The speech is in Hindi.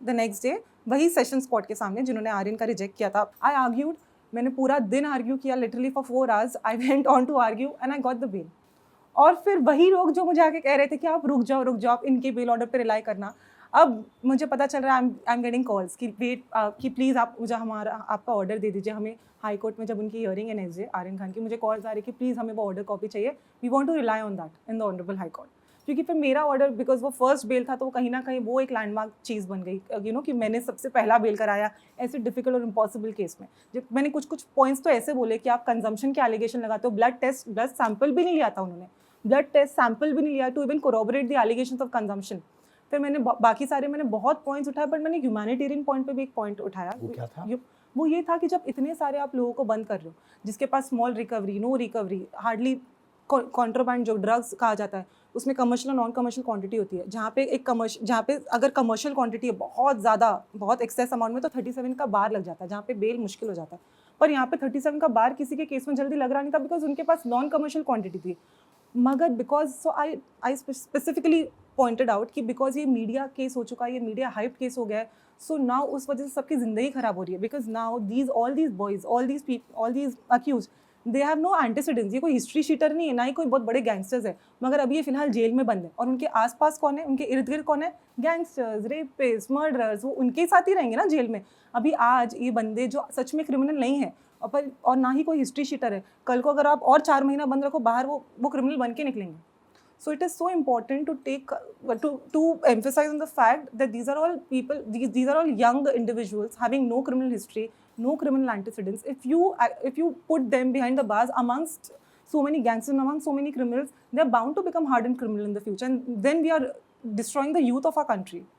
द नेक्स्ट डे वही सेशन स्पॉट के सामने जिन्होंने आर्यन का रिजेक्ट किया था. आई आर्ग्यूड, मैंने पूरा दिन आर्ग्यू किया literally for 4 hours. I went on to argue and I got the bail. और फिर वही लोग जो मुझे आके कह रहे थे कि आप रुक जाओ आप इनके बेल ऑर्डर पे रिलाई करना, अब मुझे पता चल रहा है आई एम गेटिंग कॉल्स कि वेट कि प्लीज़ आप मुझे हमारा आपका ऑर्डर दे दीजिए. हमें हाई कोर्ट में जब उनकी हियरिंग है नेक्स्ट डे आर्यन खान की, मुझे कॉल्स आ रही कि प्लीज़ हमें वो ऑर्डर कॉपी चाहिए, we want to rely on that in the honourable High Court. क्योंकि फिर मेरा ऑर्डर बिकॉज वो फर्स्ट बेल था तो वो कहीं ना कहीं वो एक लैंडमार्क चीज़ बन गई यू नो कि मैंने सबसे पहला बेल कराया ऐसे डिफिकल्ट और इम्पॉसिबल केस में. जब मैंने कुछ पॉइंट्स तो ऐसे बोले कि आप कंजम्पशन के एलिगेशन लगाते हो, ब्लड सैंपल भी नहीं लिया था उन्होंने, ब्लड टेस्ट सैंपल भी नहीं लिया to even corroborate the allegations of consumption. फिर मैंने बाकी सारे मैंने बहुत पॉइंट्स उठाए, बट मैंने ह्यूमैनिटेरियन पॉइंट पे भी एक पॉइंट उठाया. वो क्या था? वो ये था कि जब इतने सारे आप लोगों को बंद कर रहे हो जिसके पास small recovery, no recovery, hardly contraband जो ड्रग्स कहा जाता है उसमें कमर्शियल और नॉन कमर्शियल क्वांटिटी होती है, जहाँ पे अगर कमर्शियल क्वांटिटी है बहुत ज़्यादा, बहुत एक्सेस अमाउंट में तो 37 का बार लग जाता है, जहाँ पे बेल मुश्किल हो जाता है. पर यहाँ पे 37 का बार किसी के केस में जल्दी लग रहा नहीं था बिकॉज उनके पास नॉन कमर्शियल क्वांटिटी थी. मगर because so I specifically pointed out कि बिकॉज ये मीडिया केस हो चुका है, ये मीडिया हाइप केस हो गया है, सो नाउ उस वजह से सबकी ज़िंदगी ख़राब हो रही है. Because now all these boys, all these accused, they have no antecedents. ये कोई हिस्ट्री शीटर नहीं है, ना ही कोई बहुत बड़े गैंगस्टर्स है, मगर अभी ये फिलहाल जेल में बंद है. और उनके आसपास कौन है, उनके इर्द गिर्द कौन है, गैंगस्टर्स, रेपिस्ट, मर्डरर्स, वो उनके साथ ही रहेंगे ना जेल में. अभी आज ये बंदे जो सच में क्रिमिनल नहीं है और ना ही कोई हिस्ट्री शीटर है, कल को अगर आप और 4 महीना बंद रखो बाहर, वो क्रिमिनल बन के निकलेंगे. So it is so important to emphasize on the fact that these are all people, these are all young individuals having no criminal history, no criminal antecedents. If you put them behind the bars amongst so many gangsters, amongst so many criminals, they are bound to become hardened criminal in the future, and then we are destroying the youth of our country.